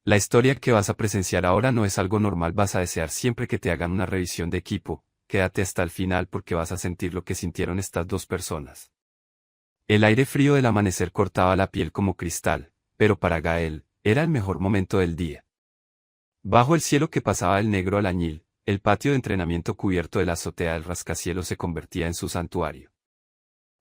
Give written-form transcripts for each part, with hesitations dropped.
La historia que vas a presenciar ahora no es algo normal, vas a desear siempre que te hagan una revisión de equipo, quédate hasta el final porque vas a sentir lo que sintieron estas dos personas. El aire frío del amanecer cortaba la piel como cristal, pero para Gael, era el mejor momento del día. Bajo el cielo que pasaba el negro albañil, el patio de entrenamiento cubierto de la azotea del rascacielos se convertía en su santuario.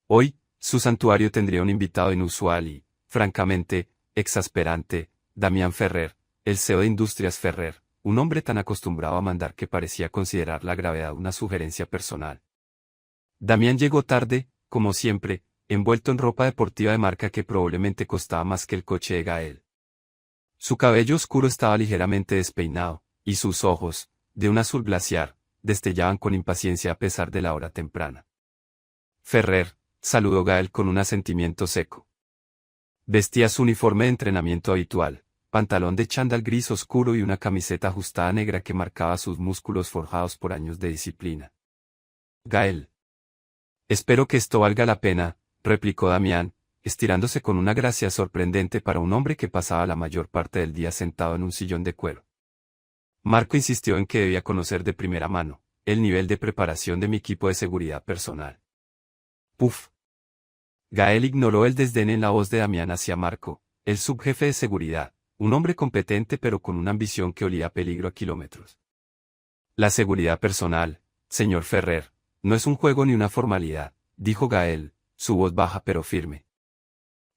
Hoy, su santuario tendría un invitado inusual y, francamente, exasperante, Damián Ferrer, el CEO de Industrias Ferrer, un hombre tan acostumbrado a mandar que parecía considerar la gravedad una sugerencia personal. Damián llegó tarde, como siempre, envuelto en ropa deportiva de marca que probablemente costaba más que el coche de Gael. Su cabello oscuro estaba ligeramente despeinado, y sus ojos, de un azul glaciar, destellaban con impaciencia a pesar de la hora temprana. Ferrer, saludó Gael con un asentimiento seco. Vestía su uniforme de entrenamiento habitual, pantalón de chándal gris oscuro y una camiseta ajustada negra que marcaba sus músculos forjados por años de disciplina. Gael. Espero que esto valga la pena, replicó Damián, estirándose con una gracia sorprendente para un hombre que pasaba la mayor parte del día sentado en un sillón de cuero. Marco insistió en que debía conocer de primera mano el nivel de preparación de mi equipo de seguridad personal. Puf. Gael ignoró el desdén en la voz de Damián hacia Marco, el subjefe de seguridad, un hombre competente pero con una ambición que olía a peligro a kilómetros. La seguridad personal, señor Ferrer, no es un juego ni una formalidad, dijo Gael, su voz baja pero firme.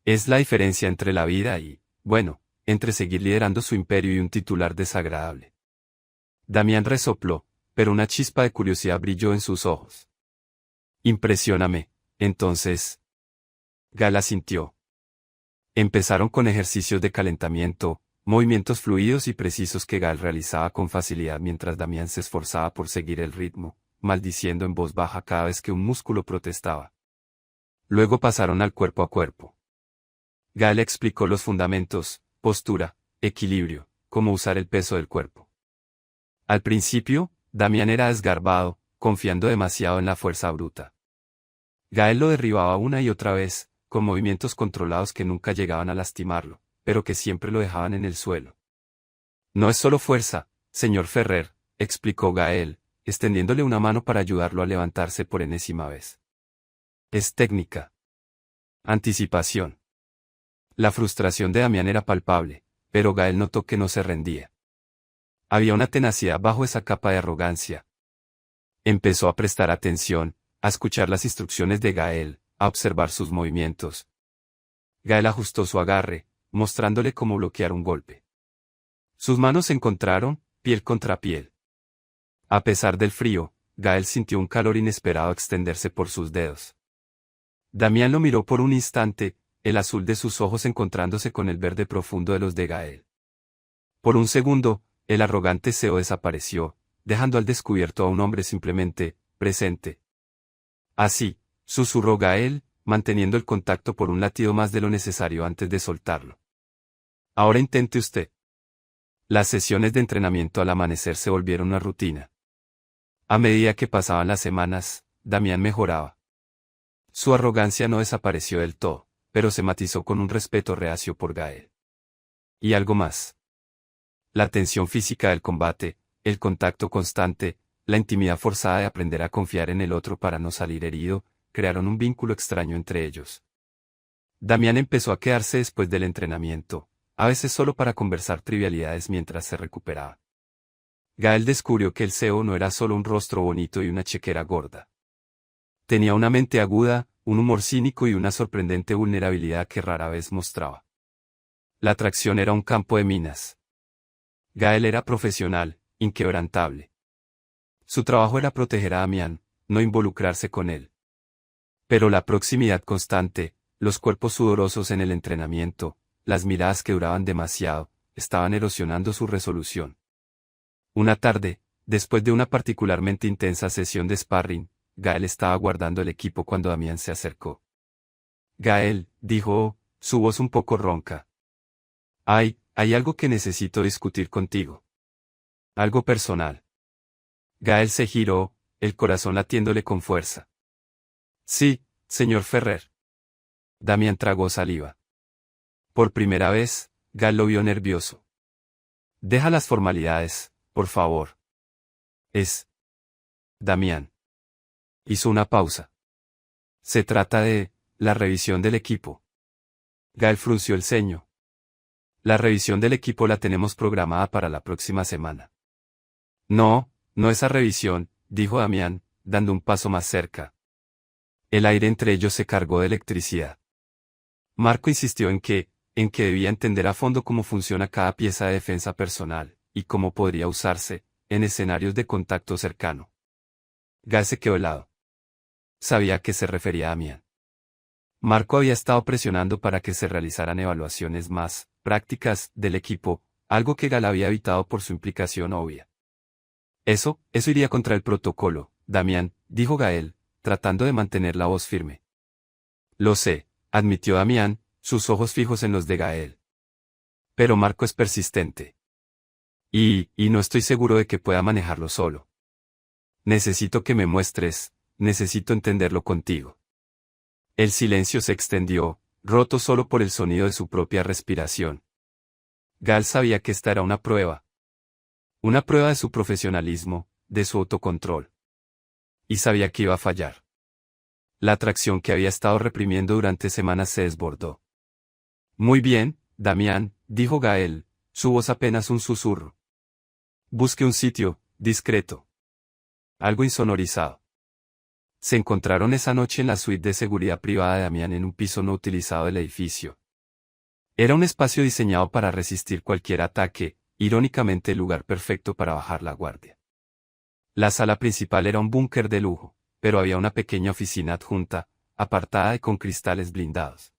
Es la diferencia entre la vida y, bueno, entre seguir liderando su imperio y un titular desagradable. Damián resopló, pero una chispa de curiosidad brilló en sus ojos. Impresióname, entonces. Gael asintió. Empezaron con ejercicios de calentamiento, movimientos fluidos y precisos que Gael realizaba con facilidad mientras Damián se esforzaba por seguir el ritmo, maldiciendo en voz baja cada vez que un músculo protestaba. Luego pasaron al cuerpo a cuerpo. Gael explicó los fundamentos, postura, equilibrio, cómo usar el peso del cuerpo. Al principio, Damián era desgarbado, confiando demasiado en la fuerza bruta. Gael lo derribaba una y otra vez, con movimientos controlados que nunca llegaban a lastimarlo, pero que siempre lo dejaban en el suelo. No es solo fuerza, señor Ferrer, explicó Gael, extendiéndole una mano para ayudarlo a levantarse por enésima vez. Es técnica. Anticipación. La frustración de Damián era palpable, pero Gael notó que no se rendía. Había una tenacidad bajo esa capa de arrogancia. Empezó a prestar atención, a escuchar las instrucciones de Gael, a observar sus movimientos. Gael ajustó su agarre, mostrándole cómo bloquear un golpe. Sus manos se encontraron, piel contra piel. A pesar del frío, Gael sintió un calor inesperado extenderse por sus dedos. Damián lo miró por un instante, el azul de sus ojos encontrándose con el verde profundo de los de Gael. Por un segundo, el arrogante CEO desapareció, dejando al descubierto a un hombre simplemente presente. Así, susurró Gael, manteniendo el contacto por un latido más de lo necesario antes de soltarlo. Ahora intente usted. Las sesiones de entrenamiento al amanecer se volvieron una rutina. A medida que pasaban las semanas, Damián mejoraba. Su arrogancia no desapareció del todo, pero se matizó con un respeto reacio por Gael. Y algo más. La tensión física del combate, el contacto constante, la intimidad forzada de aprender a confiar en el otro para no salir herido, crearon un vínculo extraño entre ellos. Damián empezó a quedarse después del entrenamiento, a veces solo para conversar trivialidades mientras se recuperaba. Gael descubrió que el CEO no era solo un rostro bonito y una chequera gorda. Tenía una mente aguda, un humor cínico y una sorprendente vulnerabilidad que rara vez mostraba. La atracción era un campo de minas. Gael era profesional, inquebrantable. Su trabajo era proteger a Damián, no involucrarse con él. Pero la proximidad constante, los cuerpos sudorosos en el entrenamiento, las miradas que duraban demasiado, estaban erosionando su resolución. Una tarde, después de una particularmente intensa sesión de sparring, Gael estaba guardando el equipo cuando Damián se acercó. Gael, dijo, su voz un poco ronca. Hay algo que necesito discutir contigo. Algo personal. Gael se giró, el corazón latiéndole con fuerza. Sí, señor Ferrer. Damián tragó saliva. Por primera vez, Gael lo vio nervioso. Deja las formalidades, por favor. Es Damián. Hizo una pausa. Se trata de la revisión del equipo. Gael frunció el ceño. La revisión del equipo la tenemos programada para la próxima semana. No, no esa revisión, dijo Damián, dando un paso más cerca. El aire entre ellos se cargó de electricidad. Marco insistió en que debía entender a fondo cómo funciona cada pieza de defensa personal, y cómo podría usarse, en escenarios de contacto cercano. Gael se quedó helado. Sabía a qué se refería Damián. Marco había estado presionando para que se realizaran evaluaciones más prácticas del equipo, algo que Gael había evitado por su implicación obvia. Eso iría contra el protocolo, Damián, dijo Gael, tratando de mantener la voz firme. Lo sé, admitió Damián, sus ojos fijos en los de Gael. Pero Marco es persistente. Y no estoy seguro de que pueda manejarlo solo. Necesito que me muestres, necesito entenderlo contigo. El silencio se extendió, roto solo por el sonido de su propia respiración. Gael sabía que esta era una prueba. Una prueba de su profesionalismo, de su autocontrol. Y sabía que iba a fallar. La atracción que había estado reprimiendo durante semanas se desbordó. Muy bien, Damián, dijo Gael, su voz apenas un susurro. Busque un sitio, discreto. Algo insonorizado. Se encontraron esa noche en la suite de seguridad privada de Damián en un piso no utilizado del edificio. Era un espacio diseñado para resistir cualquier ataque, irónicamente el lugar perfecto para bajar la guardia. La sala principal era un búnker de lujo, pero había una pequeña oficina adjunta, apartada y con cristales blindados.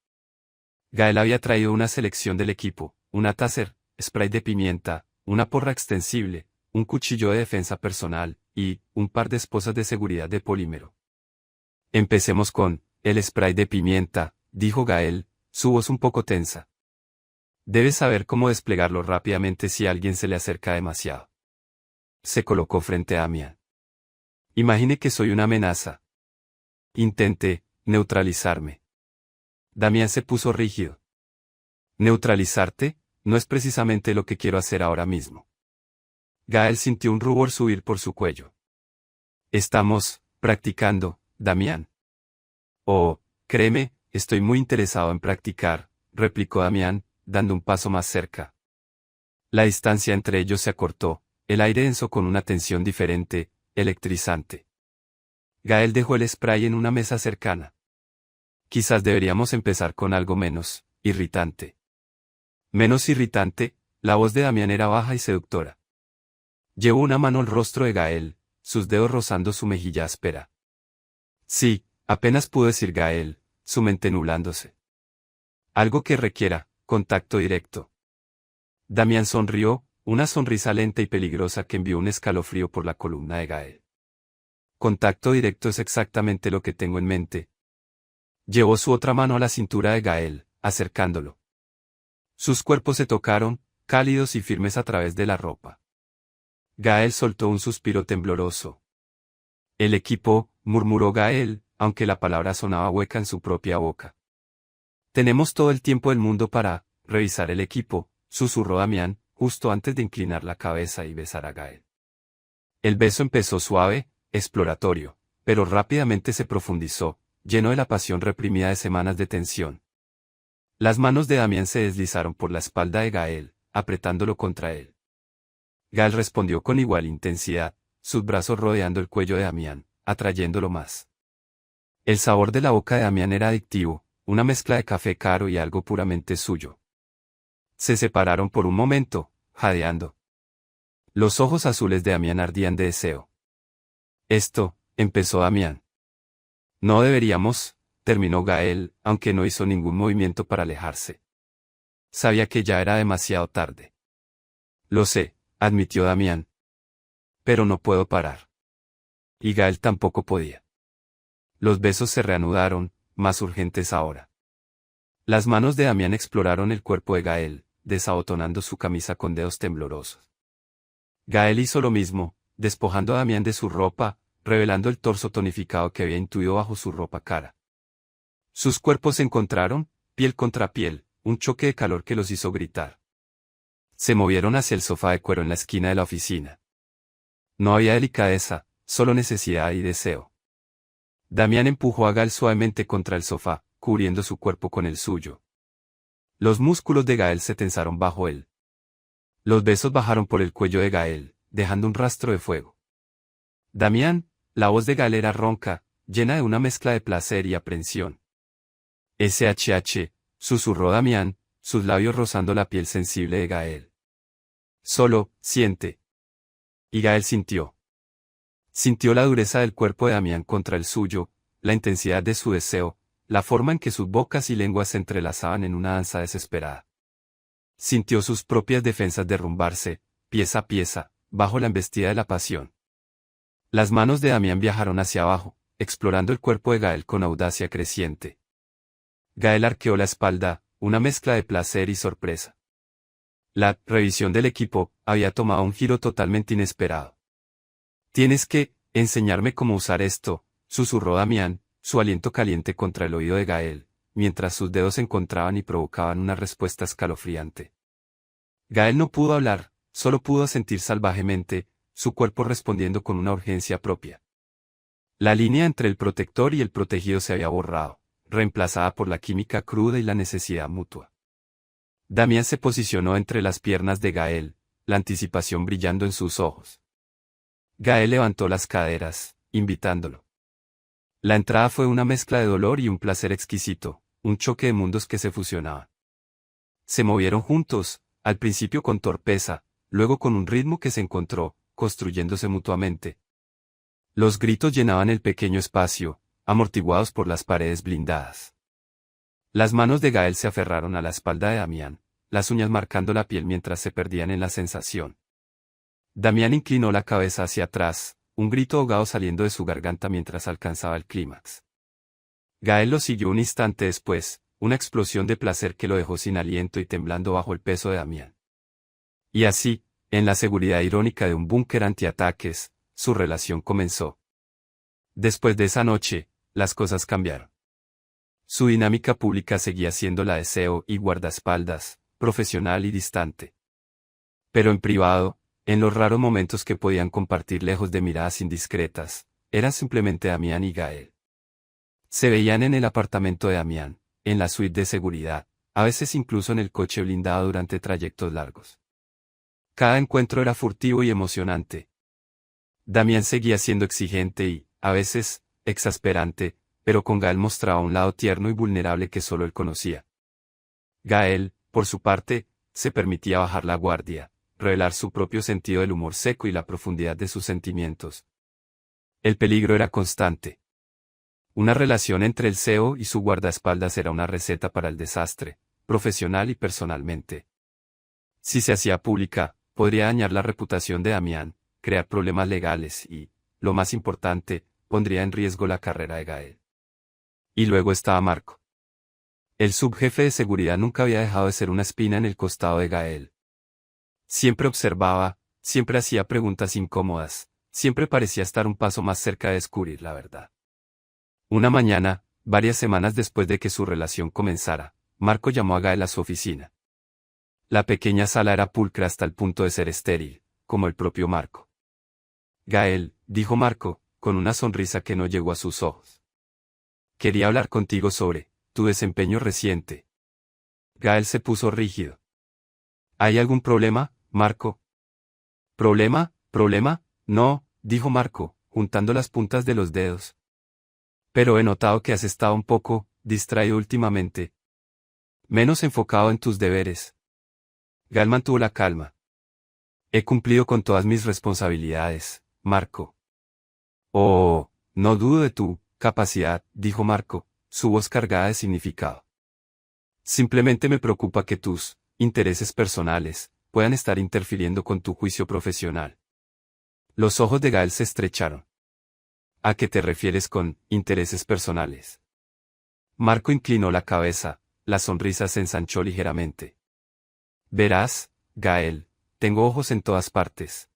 Gael había traído una selección del equipo, una taser, spray de pimienta, una porra extensible, un cuchillo de defensa personal, y un par de esposas de seguridad de polímero. Empecemos con el spray de pimienta, dijo Gael, su voz un poco tensa. Debes saber cómo desplegarlo rápidamente si alguien se le acerca demasiado. Se colocó frente a Damián. Imagine que soy una amenaza. Intente neutralizarme. Damián se puso rígido. ¿Neutralizarte? No es precisamente lo que quiero hacer ahora mismo. Gael sintió un rubor subir por su cuello. Estamos practicando, Damián. Oh, créeme, estoy muy interesado en practicar, replicó Damián, dando un paso más cerca. La distancia entre ellos se acortó, el aire denso con una tensión diferente, electrizante. Gael dejó el spray en una mesa cercana. Quizás deberíamos empezar con algo menos irritante. Menos irritante, la voz de Damián era baja y seductora. Llevó una mano al rostro de Gael, sus dedos rozando su mejilla áspera. Sí, apenas pudo decir Gael, su mente nublándose. Algo que requiera contacto directo. Damián sonrió, una sonrisa lenta y peligrosa que envió un escalofrío por la columna de Gael. Contacto directo es exactamente lo que tengo en mente. Llevó su otra mano a la cintura de Gael, acercándolo. Sus cuerpos se tocaron, cálidos y firmes a través de la ropa. Gael soltó un suspiro tembloroso. El equipo, murmuró Gael, aunque la palabra sonaba hueca en su propia boca. Tenemos todo el tiempo del mundo para revisar el equipo, susurró Damián, justo antes de inclinar la cabeza y besar a Gael. El beso empezó suave, exploratorio, pero rápidamente se profundizó, lleno de la pasión reprimida de semanas de tensión. Las manos de Damián se deslizaron por la espalda de Gael, apretándolo contra él. Gael respondió con igual intensidad, sus brazos rodeando el cuello de Damián, atrayéndolo más. El sabor de la boca de Damián era adictivo, una mezcla de café caro y algo puramente suyo. Se separaron por un momento, jadeando. Los ojos azules de Damián ardían de deseo. Empezó Damián. No deberíamos, terminó Gael, aunque no hizo ningún movimiento para alejarse. Sabía que ya era demasiado tarde. Lo sé, admitió Damián. Pero no puedo parar. Y Gael tampoco podía. Los besos se reanudaron, más urgentes ahora. Las manos de Damián exploraron el cuerpo de Gael, desabotonando su camisa con dedos temblorosos. Gael hizo lo mismo, despojando a Damián de su ropa, revelando el torso tonificado que había intuido bajo su ropa cara. Sus cuerpos se encontraron, piel contra piel, un choque de calor que los hizo gritar. Se movieron hacia el sofá de cuero en la esquina de la oficina. No había delicadeza, solo necesidad y deseo. Damián empujó a Gael suavemente contra el sofá, cubriendo su cuerpo con el suyo. Los músculos de Gael se tensaron bajo él. Los besos bajaron por el cuello de Gael, dejando un rastro de fuego. Damián, la voz de Gael era ronca, llena de una mezcla de placer y aprensión. SHH, susurró Damián, sus labios rozando la piel sensible de Gael. Solo, siente. Y Gael sintió. Sintió la dureza del cuerpo de Damián contra el suyo, la intensidad de su deseo, la forma en que sus bocas y lenguas se entrelazaban en una danza desesperada. Sintió sus propias defensas derrumbarse, pieza a pieza, bajo la embestida de la pasión. Las manos de Damián viajaron hacia abajo, explorando el cuerpo de Gael con audacia creciente. Gael arqueó la espalda, una mezcla de placer y sorpresa. La revisión del equipo había tomado un giro totalmente inesperado. Tienes que enseñarme cómo usar esto, susurró Damián, su aliento caliente contra el oído de Gael, mientras sus dedos se encontraban y provocaban una respuesta escalofriante. Gael no pudo hablar, solo pudo sentir salvajemente, su cuerpo respondiendo con una urgencia propia. La línea entre el protector y el protegido se había borrado, reemplazada por la química cruda y la necesidad mutua. Damián se posicionó entre las piernas de Gael, la anticipación brillando en sus ojos. Gael levantó las caderas, invitándolo. La entrada fue una mezcla de dolor y un placer exquisito, un choque de mundos que se fusionaban. Se movieron juntos, al principio con torpeza, luego con un ritmo que se encontró, construyéndose mutuamente. Los gritos llenaban el pequeño espacio, amortiguados por las paredes blindadas. Las manos de Gael se aferraron a la espalda de Damián, las uñas marcando la piel mientras se perdían en la sensación. Damián inclinó la cabeza hacia atrás, un grito ahogado saliendo de su garganta mientras alcanzaba el clímax. Gael lo siguió un instante después, una explosión de placer que lo dejó sin aliento y temblando bajo el peso de Damián. Y así, en la seguridad irónica de un búnker antiataques, su relación comenzó. Después de esa noche, las cosas cambiaron. Su dinámica pública seguía siendo la de CEO y guardaespaldas, profesional y distante. Pero en privado, en los raros momentos que podían compartir lejos de miradas indiscretas, eran simplemente Damián y Gael. Se veían en el apartamento de Damián, en la suite de seguridad, a veces incluso en el coche blindado durante trayectos largos. Cada encuentro era furtivo y emocionante. Damián seguía siendo exigente y, a veces, exasperante, pero con Gael mostraba un lado tierno y vulnerable que solo él conocía. Gael, por su parte, se permitía bajar la guardia, revelar su propio sentido del humor seco y la profundidad de sus sentimientos. El peligro era constante. Una relación entre el CEO y su guardaespaldas era una receta para el desastre, profesional y personalmente. Si se hacía pública, podría dañar la reputación de Damián, crear problemas legales y, lo más importante, pondría en riesgo la carrera de Gael. Y luego estaba Marco. El subjefe de seguridad nunca había dejado de ser una espina en el costado de Gael. Siempre observaba, siempre hacía preguntas incómodas, siempre parecía estar un paso más cerca de descubrir la verdad. Una mañana, varias semanas después de que su relación comenzara, Marco llamó a Gael a su oficina. La pequeña sala era pulcra hasta el punto de ser estéril, como el propio Marco. Gael, dijo Marco, con una sonrisa que no llegó a sus ojos. Quería hablar contigo sobre tu desempeño reciente. Gael se puso rígido. ¿Hay algún problema, Marco? ¿Problema? ¿Problema? No, dijo Marco, juntando las puntas de los dedos. Pero he notado que has estado un poco distraído últimamente. Menos enfocado en tus deberes. Gael mantuvo la calma. He cumplido con todas mis responsabilidades, Marco. Oh, no dudo de tu capacidad, dijo Marco, su voz cargada de significado. Simplemente me preocupa que tus intereses personales puedan estar interfiriendo con tu juicio profesional. Los ojos de Gael se estrecharon. ¿A qué te refieres con intereses personales? Marco inclinó la cabeza, la sonrisa se ensanchó ligeramente. Verás, Gael, tengo ojos en todas partes.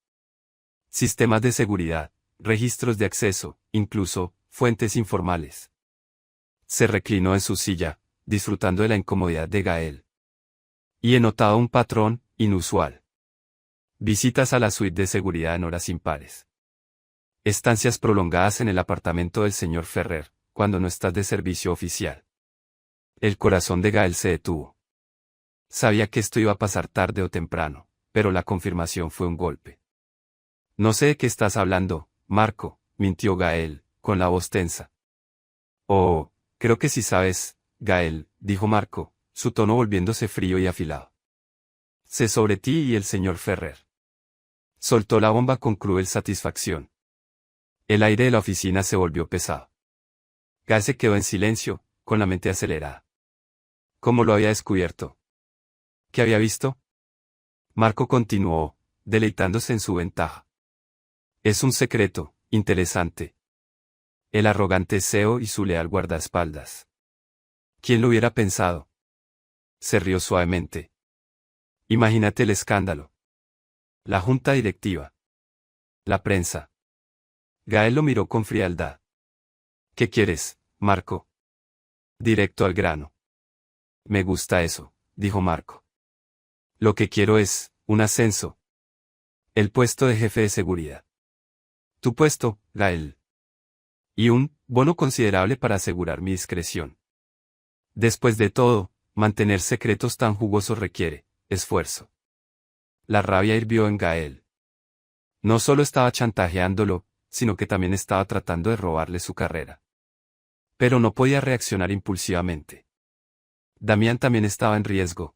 Sistemas de seguridad, registros de acceso, incluso, fuentes informales. Se reclinó en su silla, disfrutando de la incomodidad de Gael. Y he notado un patrón, inusual. Visitas a la suite de seguridad en horas impares. Estancias prolongadas en el apartamento del señor Ferrer, cuando no estás de servicio oficial. El corazón de Gael se detuvo. Sabía que esto iba a pasar tarde o temprano, pero la confirmación fue un golpe. No sé de qué estás hablando, Marco, mintió Gael, con la voz tensa. Oh, creo que sí sabes, Gael, dijo Marco, su tono volviéndose frío y afilado. Sé sobre ti y el señor Ferrer. Soltó la bomba con cruel satisfacción. El aire de la oficina se volvió pesado. Gael se quedó en silencio, con la mente acelerada. ¿Cómo lo había descubierto? ¿Qué había visto? Marco continuó, deleitándose en su ventaja. Es un secreto, interesante. El arrogante CEO y su leal guardaespaldas. ¿Quién lo hubiera pensado? Se rió suavemente. Imagínate el escándalo. La junta directiva. La prensa. Gael lo miró con frialdad. ¿Qué quieres, Marco? Directo al grano. Me gusta eso, dijo Marco. Lo que quiero es, un ascenso. El puesto de jefe de seguridad. Tu puesto, Gael. Y un bono considerable para asegurar mi discreción. Después de todo, mantener secretos tan jugosos requiere esfuerzo. La rabia hirvió en Gael. No solo estaba chantajeándolo, sino que también estaba tratando de robarle su carrera. Pero no podía reaccionar impulsivamente. Damián también estaba en riesgo.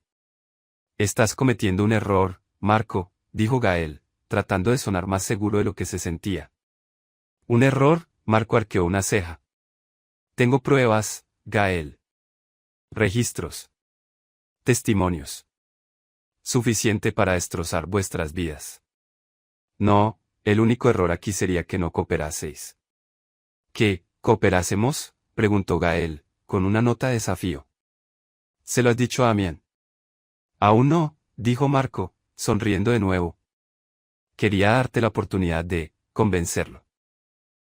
Estás cometiendo un error, Marco, dijo Gael, tratando de sonar más seguro de lo que se sentía. ¿Un error? Marco arqueó una ceja. Tengo pruebas, Gael. Registros. Testimonios. Suficiente para destrozar vuestras vidas. No, el único error aquí sería que no cooperaseis. ¿Qué, cooperásemos? Preguntó Gael, con una nota de desafío. ¿Se lo has dicho a Damián? Aún no, dijo Marco, sonriendo de nuevo. Quería darte la oportunidad de convencerlo.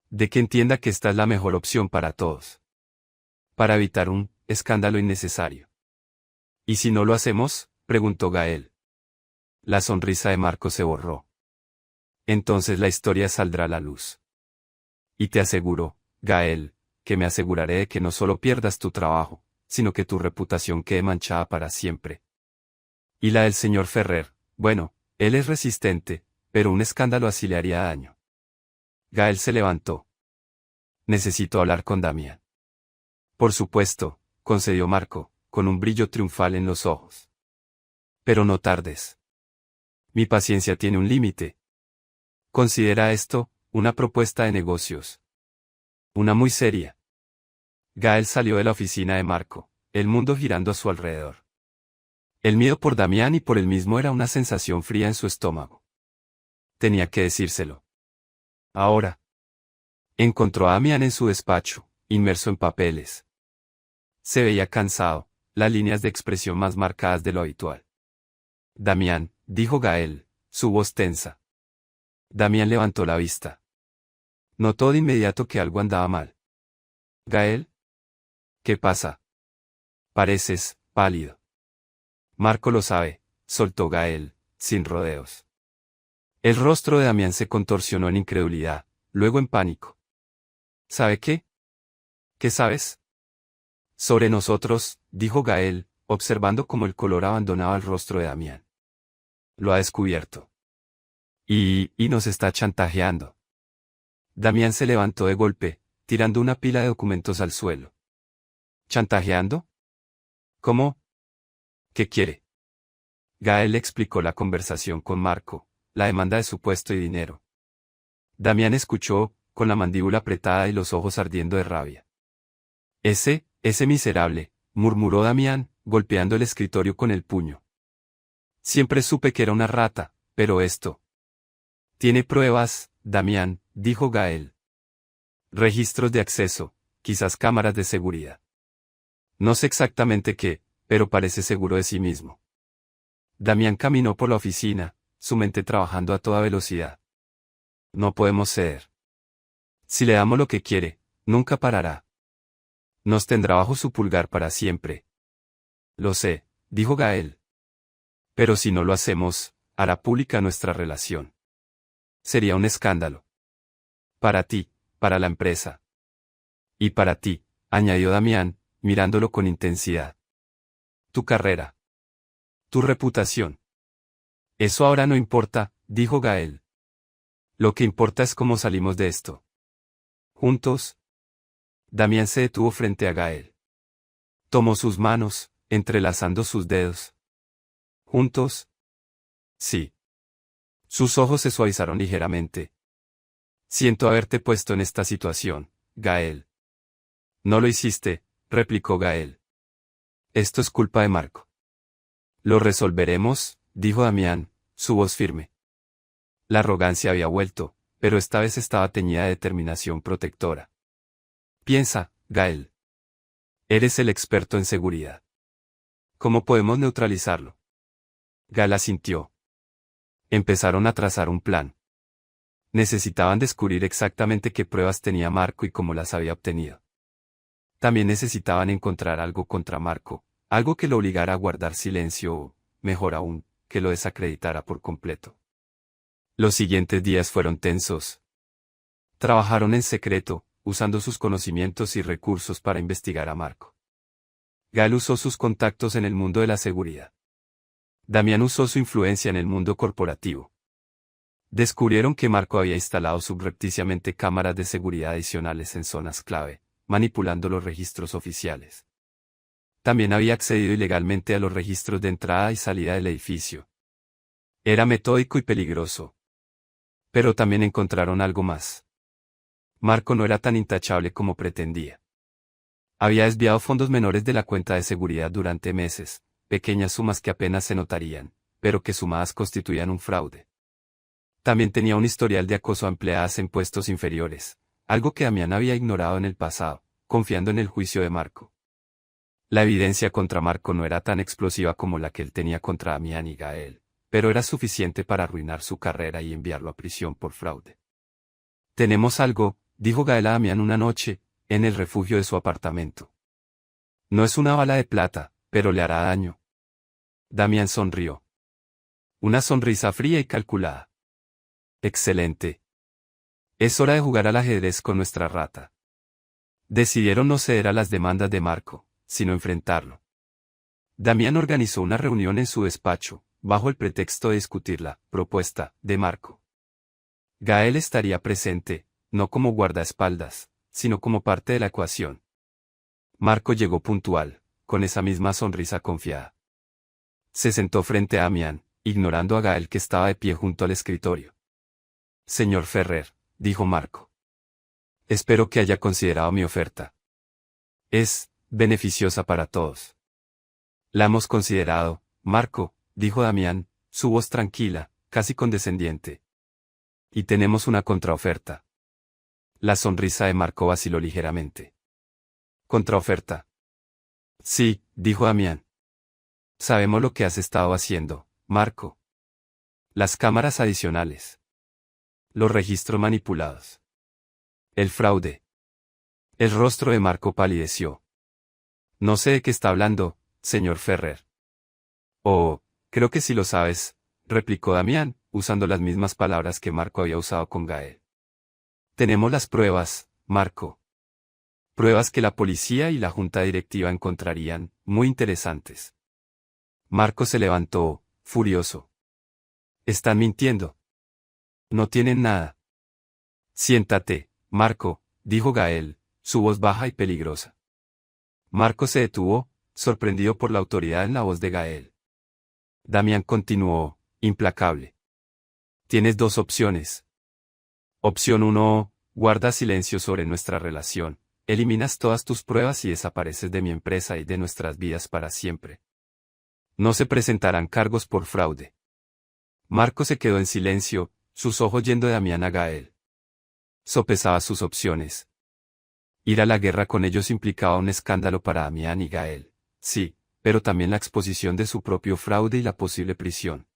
De que entienda que esta es la mejor opción para todos. Para evitar un escándalo innecesario. ¿Y si no lo hacemos? Preguntó Gael. La sonrisa de Marco se borró. Entonces la historia saldrá a la luz. Y te aseguro, Gael, que me aseguraré de que no solo pierdas tu trabajo, sino que tu reputación quede manchada para siempre. Y la del señor Ferrer, bueno, él es resistente, pero un escándalo así le haría daño. Gael se levantó. Necesito hablar con Damián. Por supuesto, concedió Marco, con un brillo triunfal en los ojos. Pero no tardes. Mi paciencia tiene un límite. Considera esto, una propuesta de negocios. Una muy seria. Gael salió de la oficina de Marco, el mundo girando a su alrededor. El miedo por Damián y por él mismo era una sensación fría en su estómago. Tenía que decírselo. Ahora. Encontró a Damián en su despacho, inmerso en papeles. Se veía cansado, las líneas de expresión más marcadas de lo habitual. Damián, dijo Gael, su voz tensa. Damián levantó la vista. Notó de inmediato que algo andaba mal. Gael. ¿Qué pasa? Pareces pálido. Marco lo sabe, soltó Gael, sin rodeos. El rostro de Damián se contorsionó en incredulidad, luego en pánico. ¿Sabe qué? ¿Qué sabes? Sobre nosotros, dijo Gael, observando cómo el color abandonaba el rostro de Damián. Lo ha descubierto. Y nos está chantajeando. Damián se levantó de golpe, tirando una pila de documentos al suelo. ¿Chantajeando? ¿Cómo? ¿Qué quiere? Gael le explicó la conversación con Marco, la demanda de su puesto y dinero. Damián escuchó, con la mandíbula apretada y los ojos ardiendo de rabia. Ese miserable, murmuró Damián, golpeando el escritorio con el puño. Siempre supe que era una rata, pero esto. Tiene pruebas, Damián, dijo Gael. Registros de acceso, quizás cámaras de seguridad. No sé exactamente qué, pero parece seguro de sí mismo. Damián caminó por la oficina, su mente trabajando a toda velocidad. No podemos ceder. Si le damos lo que quiere, nunca parará. Nos tendrá bajo su pulgar para siempre. Lo sé, dijo Gael. Pero si no lo hacemos, hará pública nuestra relación. Sería un escándalo. Para ti, para la empresa. Y para ti, añadió Damián, mirándolo con intensidad. Tu carrera. Tu reputación. Eso ahora no importa, dijo Gael. Lo que importa es cómo salimos de esto. Juntos. Damián se detuvo frente a Gael. Tomó sus manos, entrelazando sus dedos. ¿Juntos? Sí. Sus ojos se suavizaron ligeramente. Siento haberte puesto en esta situación, Gael. No lo hiciste, replicó Gael. Esto es culpa de Marco. Lo resolveremos, dijo Damián, su voz firme. La arrogancia había vuelto, pero esta vez estaba teñida de determinación protectora. Piensa, Gael. Eres el experto en seguridad. ¿Cómo podemos neutralizarlo? Gael asintió. Empezaron a trazar un plan. Necesitaban descubrir exactamente qué pruebas tenía Marco y cómo las había obtenido. También necesitaban encontrar algo contra Marco, algo que lo obligara a guardar silencio o, mejor aún, que lo desacreditara por completo. Los siguientes días fueron tensos. Trabajaron en secreto, usando sus conocimientos y recursos para investigar a Marco. Gael usó sus contactos en el mundo de la seguridad. Damián usó su influencia en el mundo corporativo. Descubrieron que Marco había instalado subrepticiamente cámaras de seguridad adicionales en zonas clave, manipulando los registros oficiales. También había accedido ilegalmente a los registros de entrada y salida del edificio. Era metódico y peligroso. Pero también encontraron algo más. Marco no era tan intachable como pretendía. Había desviado fondos menores de la cuenta de seguridad durante meses, pequeñas sumas que apenas se notarían, pero que sumadas constituían un fraude. También tenía un historial de acoso a empleadas en puestos inferiores, algo que Damián había ignorado en el pasado, confiando en el juicio de Marco. La evidencia contra Marco no era tan explosiva como la que él tenía contra Damián y Gael, pero era suficiente para arruinar su carrera y enviarlo a prisión por fraude. Tenemos algo, dijo Gael a Damián una noche, en el refugio de su apartamento. No es una bala de plata, pero le hará daño. Damián sonrió. Una sonrisa fría y calculada. Excelente. Es hora de jugar al ajedrez con nuestra rata. Decidieron no ceder a las demandas de Marco, sino enfrentarlo. Damián organizó una reunión en su despacho, bajo el pretexto de discutir la propuesta de Marco. Gael estaría presente, no como guardaespaldas, sino como parte de la ecuación. Marco llegó puntual, con esa misma sonrisa confiada. Se sentó frente a Damián, ignorando a Gael que estaba de pie junto al escritorio. Señor Ferrer, dijo Marco. Espero que haya considerado mi oferta. Es beneficiosa para todos. La hemos considerado, Marco, dijo Damián, su voz tranquila, casi condescendiente. Y tenemos una contraoferta. La sonrisa de Marco vaciló ligeramente. ¿Contraoferta? Sí, dijo Damián. Sabemos lo que has estado haciendo, Marco. Las cámaras adicionales. Los registros manipulados. El fraude. El rostro de Marco palideció. No sé de qué está hablando, señor Ferrer. Oh, creo que sí lo sabes, replicó Damián, usando las mismas palabras que Marco había usado con Gael. Tenemos las pruebas, Marco. Pruebas que la policía y la junta directiva encontrarían muy interesantes. Marco se levantó, furioso. Están mintiendo. No tienen nada. Siéntate, Marco, dijo Gael, su voz baja y peligrosa. Marco se detuvo, sorprendido por la autoridad en la voz de Gael. Damián continuó, implacable. Tienes dos opciones. Opción 1, guarda silencio sobre nuestra relación, eliminas todas tus pruebas y desapareces de mi empresa y de nuestras vidas para siempre. No se presentarán cargos por fraude. Marco se quedó en silencio, sus ojos yendo de Damián a Gael. Sopesaba sus opciones. Ir a la guerra con ellos implicaba un escándalo para Damián y Gael, sí, pero también la exposición de su propio fraude y la posible prisión.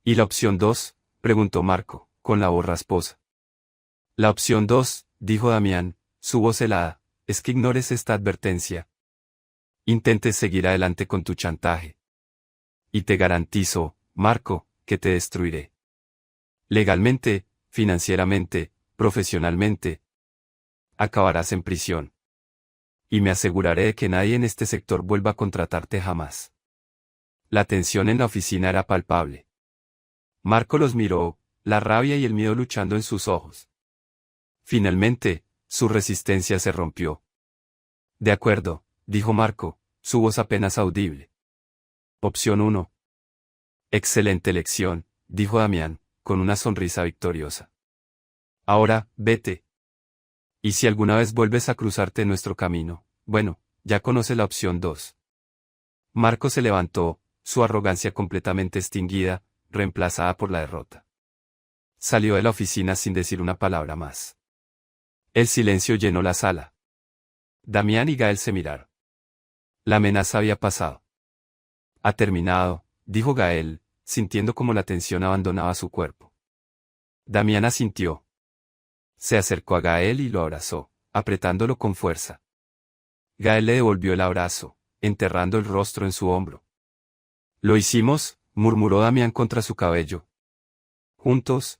¿Y la opción 2? Preguntó Marco, con la voz rasposa. La opción 2, dijo Damián, su voz helada, es que ignores esta advertencia. Intentes seguir adelante con tu chantaje. Y te garantizo, Marco, que te destruiré. Legalmente, financieramente, profesionalmente. Acabarás en prisión. Y me aseguraré de que nadie en este sector vuelva a contratarte jamás. La tensión en la oficina era palpable. Marco los miró, la rabia y el miedo luchando en sus ojos. Finalmente, su resistencia se rompió. De acuerdo, dijo Marco, su voz apenas audible. Opción 1. Excelente elección, dijo Damián, con una sonrisa victoriosa. Ahora, vete. Y si alguna vez vuelves a cruzarte en nuestro camino, bueno, ya conoce la opción 2. Marco se levantó, su arrogancia completamente extinguida, reemplazada por la derrota. Salió de la oficina sin decir una palabra más. El silencio llenó la sala. Damián y Gael se miraron. La amenaza había pasado. Ha terminado, dijo Gael, sintiendo como la tensión abandonaba su cuerpo. Damián asintió. Se acercó a Gael y lo abrazó, apretándolo con fuerza. Gael le devolvió el abrazo, enterrando el rostro en su hombro. Lo hicimos, murmuró Damián contra su cabello. Juntos.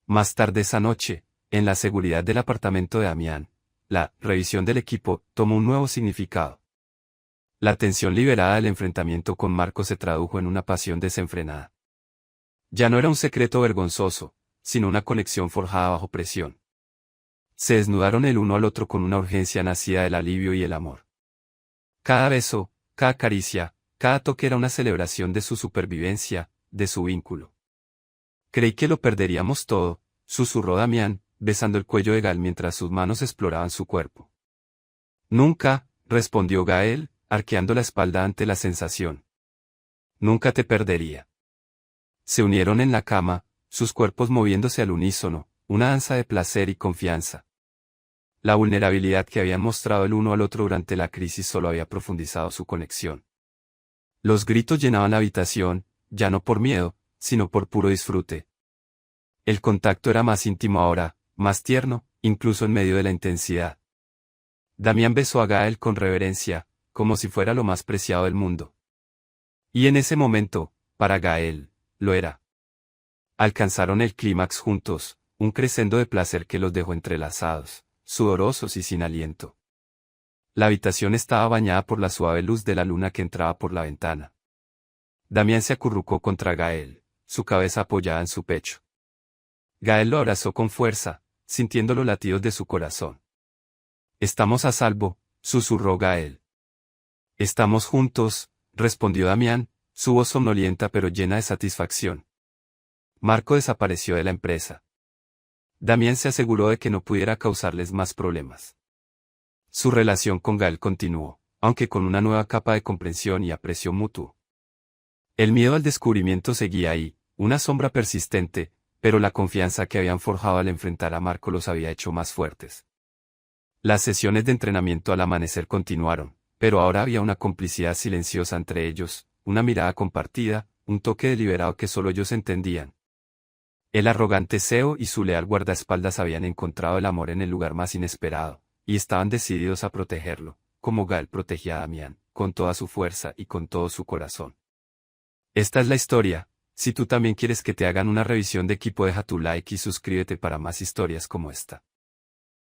Más tarde esa noche, en la seguridad del apartamento de Damián, la revisión del equipo tomó un nuevo significado. La tensión liberada del enfrentamiento con Marco se tradujo en una pasión desenfrenada. Ya no era un secreto vergonzoso, sino una conexión forjada bajo presión. Se desnudaron el uno al otro con una urgencia nacida del alivio y el amor. Cada beso, cada caricia, cada toque era una celebración de su supervivencia, de su vínculo. Creí que lo perderíamos todo, susurró Damián, besando el cuello de Gael mientras sus manos exploraban su cuerpo. Nunca, respondió Gael, arqueando la espalda ante la sensación. Nunca te perdería. Se unieron en la cama, sus cuerpos moviéndose al unísono, una danza de placer y confianza. La vulnerabilidad que habían mostrado el uno al otro durante la crisis solo había profundizado su conexión. Los gritos llenaban la habitación, ya no por miedo, sino por puro disfrute. El contacto era más íntimo ahora, más tierno, incluso en medio de la intensidad. Damián besó a Gael con reverencia, como si fuera lo más preciado del mundo. Y en ese momento, para Gael, lo era. Alcanzaron el clímax juntos, un crescendo de placer que los dejó entrelazados, sudorosos y sin aliento. La habitación estaba bañada por la suave luz de la luna que entraba por la ventana. Damián se acurrucó contra Gael, su cabeza apoyada en su pecho. Gael lo abrazó con fuerza, sintiendo los latidos de su corazón. Estamos a salvo, susurró Gael. Estamos juntos, respondió Damián, su voz somnolienta pero llena de satisfacción. Marco desapareció de la empresa. Damián se aseguró de que no pudiera causarles más problemas. Su relación con Gael continuó, aunque con una nueva capa de comprensión y aprecio mutuo. El miedo al descubrimiento seguía ahí, una sombra persistente, pero la confianza que habían forjado al enfrentar a Marco los había hecho más fuertes. Las sesiones de entrenamiento al amanecer continuaron, pero ahora había una complicidad silenciosa entre ellos, una mirada compartida, un toque deliberado que solo ellos entendían. El arrogante CEO y su leal guardaespaldas habían encontrado el amor en el lugar más inesperado, y estaban decididos a protegerlo, como Gael protegía a Damián, con toda su fuerza y con todo su corazón. Esta es la historia. Si tú también quieres que te hagan una revisión de equipo, deja tu like y suscríbete para más historias como esta.